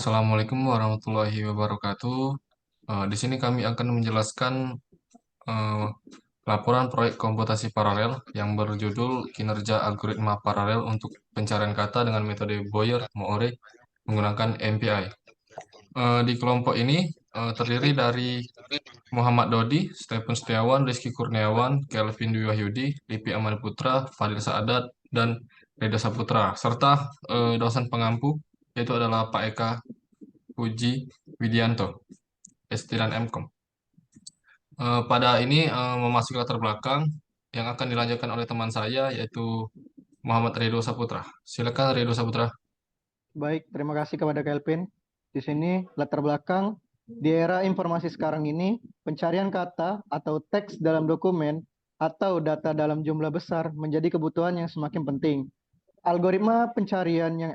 Assalamualaikum warahmatullahi wabarakatuh. Di sini kami akan menjelaskan eh, laporan proyek komputasi paralel yang berjudul Kinerja Algoritma Paralel untuk Pencarian Kata dengan Metode Boyer-Moore menggunakan MPI. Di kelompok ini terdiri dari Muhammad Dodi, Stephen Setiawan, Rizky Kurniawan, Kelvin Dwi Wahyudi, Lipi Amal Putra, Fadil Saadat, dan Reda Saputra, serta dosen pengampu yaitu adalah Pak Eka Puji Widianto, S3 dan MKOM. Pada ini memasuki latar belakang yang akan dilanjutkan oleh teman saya yaitu Muhammad Ridho Saputra. Silakan Ridho Saputra. Baik, terima kasih kepada Kelvin. Di sini latar belakang di era informasi sekarang ini, pencarian kata atau teks dalam dokumen atau data dalam jumlah besar menjadi kebutuhan yang semakin penting. Algoritma pencarian yang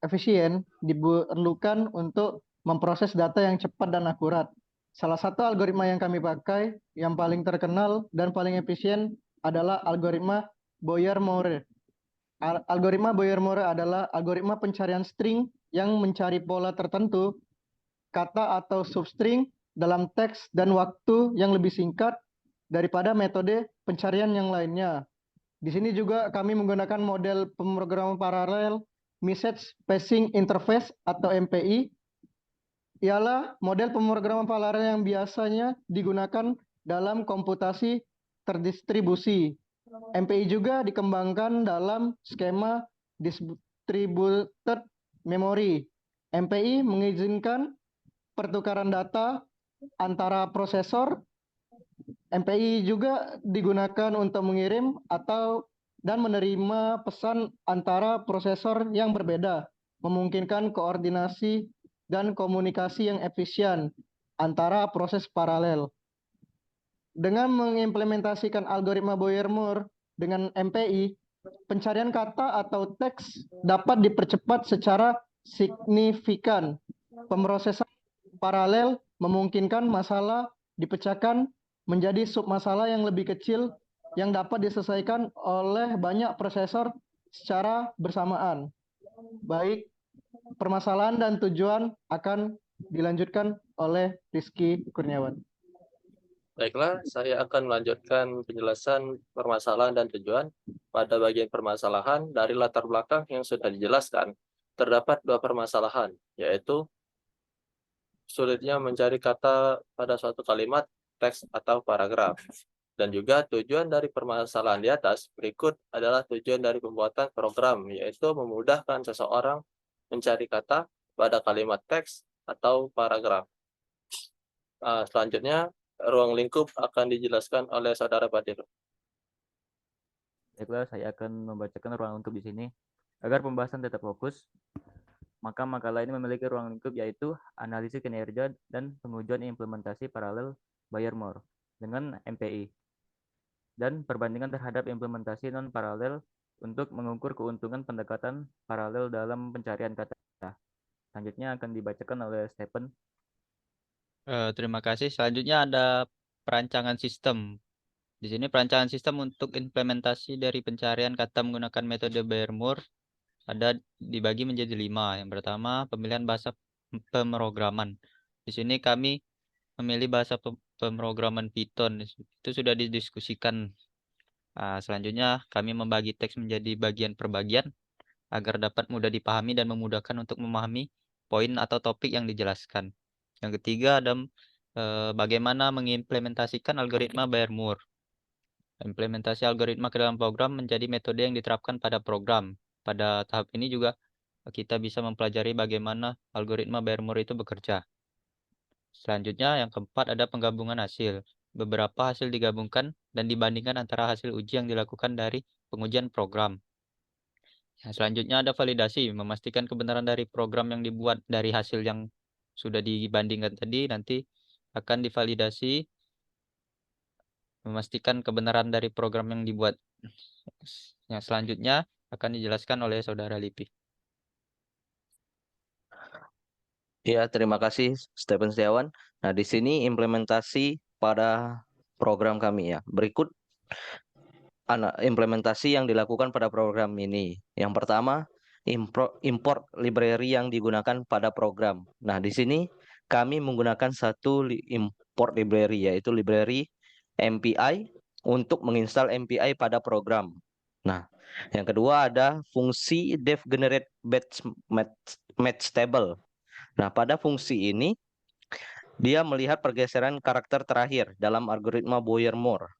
efisien diperlukan untuk memproses data yang cepat dan akurat. Salah satu algoritma yang kami pakai, yang paling terkenal dan paling efisien adalah algoritma Boyer-Moore. Algoritma Boyer-Moore adalah algoritma pencarian string yang mencari pola tertentu, kata atau substring dalam teks dan waktu yang lebih singkat daripada metode pencarian yang lainnya. Di sini juga kami menggunakan model pemrograman paralel Message Passing Interface atau MPI. Ialah model pemrograman paralel yang biasanya digunakan dalam komputasi terdistribusi. MPI juga dikembangkan dalam skema Distributed Memory. MPI mengizinkan pertukaran data antara prosesor. MPI juga digunakan untuk mengirim atau dan menerima pesan antara prosesor yang berbeda, memungkinkan koordinasi dan komunikasi yang efisien antara proses paralel. Dengan mengimplementasikan algoritma Boyer-Moore dengan MPI, pencarian kata atau teks dapat dipercepat secara signifikan. Pemrosesan paralel memungkinkan masalah dipecahkan menjadi submasalah yang lebih kecil yang dapat diselesaikan oleh banyak prosesor secara bersamaan. Baik, permasalahan dan tujuan akan dilanjutkan oleh Rizky Kurniawan. Baiklah, saya akan melanjutkan penjelasan permasalahan dan tujuan. Pada bagian permasalahan, dari latar belakang yang sudah dijelaskan, terdapat dua permasalahan, yaitu sulitnya mencari kata pada suatu kalimat, teks, atau paragraf. Dan juga tujuan dari permasalahan di atas berikut adalah tujuan dari pembuatan program, yaitu memudahkan seseorang mencari kata pada kalimat teks atau paragraf. Selanjutnya, ruang lingkup akan dijelaskan oleh Saudara Badir. Baiklah, saya akan membacakan ruang lingkup di sini. Agar pembahasan tetap fokus, maka makalah ini memiliki ruang lingkup yaitu analisis kinerja dan pengujian implementasi paralel Boyer-Moore dengan MPI dan perbandingan terhadap implementasi non-paralel untuk mengukur keuntungan pendekatan paralel dalam pencarian kata. Selanjutnya akan dibacakan oleh Stephen. Terima kasih. Selanjutnya ada perancangan sistem. Di sini perancangan sistem untuk implementasi dari pencarian kata menggunakan metode Boyer-Moore ada dibagi menjadi 5. Yang pertama, pemilihan bahasa pemrograman. Di sini kami memilih bahasa pemrograman Python. Itu sudah didiskusikan. Selanjutnya, kami membagi teks menjadi bagian per bagian agar dapat mudah dipahami dan memudahkan untuk memahami poin atau topik yang dijelaskan. Yang ketiga ada bagaimana mengimplementasikan algoritma Boyer-Moore. Implementasi algoritma ke dalam program menjadi metode yang diterapkan pada program. Pada tahap ini juga kita bisa mempelajari bagaimana algoritma Boyer-Moore itu bekerja. Selanjutnya yang keempat ada penggabungan hasil. Beberapa hasil digabungkan dan dibandingkan antara hasil uji yang dilakukan dari pengujian program. Selanjutnya ada validasi, memastikan kebenaran dari program yang dibuat dari hasil yang sudah dibandingkan tadi, nanti akan divalidasi, memastikan kebenaran dari program yang dibuat. Yang selanjutnya akan dijelaskan oleh Saudara Lipi. Ya, terima kasih Stephen Setiawan. Nah, di sini implementasi pada program kami ya. Berikut implementasi yang dilakukan pada program ini. Yang pertama, import library yang digunakan pada program. Nah, di sini kami menggunakan satu import library, yaitu library MPI untuk menginstal MPI pada program. Nah, yang kedua ada fungsi def generate match table. Nah, pada fungsi ini dia melihat pergeseran karakter terakhir dalam algoritma Boyer-Moore.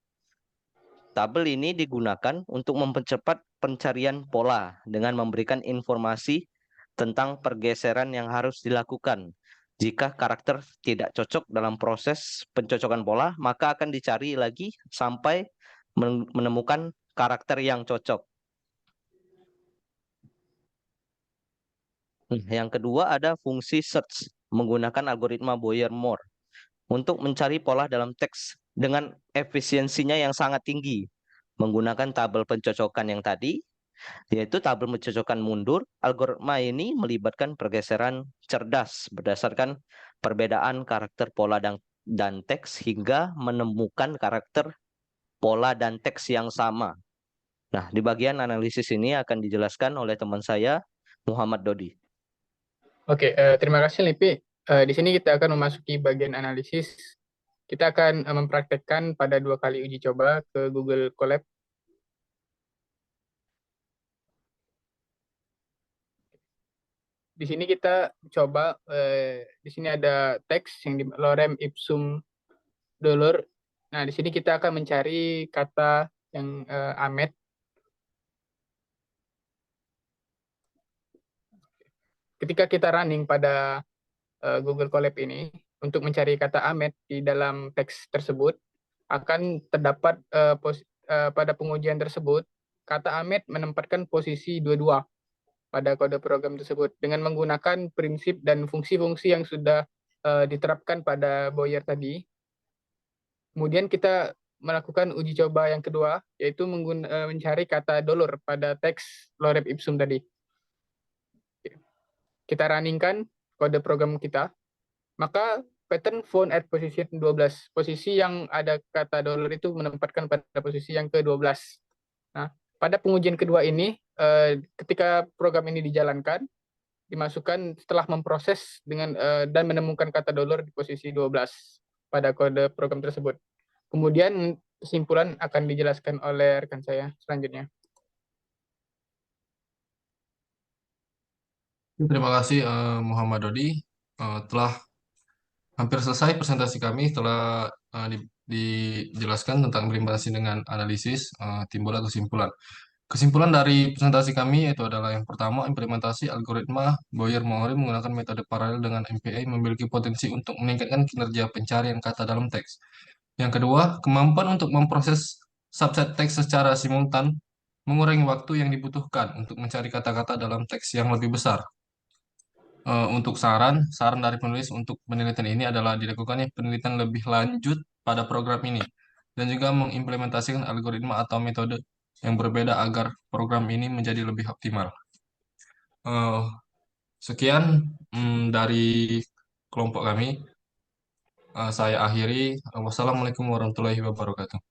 Tabel ini digunakan untuk mempercepat pencarian pola dengan memberikan informasi tentang pergeseran yang harus dilakukan. Jika karakter tidak cocok dalam proses pencocokan pola, maka akan dicari lagi sampai menemukan karakter yang cocok. Yang kedua ada fungsi search menggunakan algoritma Boyer-Moore untuk mencari pola dalam teks dengan efisiensinya yang sangat tinggi menggunakan tabel pencocokan yang tadi, yaitu tabel pencocokan mundur. Algoritma ini melibatkan pergeseran cerdas berdasarkan perbedaan karakter pola dan teks hingga menemukan karakter pola dan teks yang sama. Nah, di bagian analisis ini akan dijelaskan oleh teman saya, Muhammad Dodi. Oke, terima kasih Lipi. Di sini kita akan memasuki bagian analisis. Kita akan mempraktekkan pada 2 kali uji coba ke Google Colab. Di sini kita coba, di sini ada teks yang di lorem ipsum dolor. Nah, di sini kita akan mencari kata yang Ahmed. Ketika kita running pada Google Colab ini, untuk mencari kata Ahmed di dalam teks tersebut, akan terdapat pada pengujian tersebut, kata Ahmed menempatkan posisi 22 pada kode program tersebut dengan menggunakan prinsip dan fungsi-fungsi yang sudah diterapkan pada Boyer tadi. Kemudian kita melakukan uji coba yang kedua, yaitu mencari kata dolor pada teks lorem ipsum tadi. Kita runningkan kode program kita, maka pattern found at position 12. Posisi yang ada kata dollar itu menempatkan pada posisi yang ke-12. Nah, pada pengujian kedua ini, ketika program ini dijalankan, dimasukkan setelah memproses dengan dan menemukan kata dollar di posisi 12 pada kode program tersebut. Kemudian kesimpulan akan dijelaskan oleh rekan saya selanjutnya. Terima kasih Muhammad Dodi. Telah hampir selesai presentasi kami, telah dijelaskan tentang implementasi dengan analisis, timbul kesimpulan. Kesimpulan dari presentasi kami yaitu adalah yang pertama, implementasi algoritma Boyer-Moore menggunakan metode paralel dengan MPI memiliki potensi untuk meningkatkan kinerja pencarian kata dalam teks. Yang kedua, kemampuan untuk memproses subset teks secara simultan mengurangi waktu yang dibutuhkan untuk mencari kata-kata dalam teks yang lebih besar. Untuk saran dari penulis untuk penelitian ini adalah dilakukannya penelitian lebih lanjut pada program ini dan juga mengimplementasikan algoritma atau metode yang berbeda agar program ini menjadi lebih optimal. Sekian dari kelompok kami. Saya akhiri. Wassalamualaikum warahmatullahi wabarakatuh.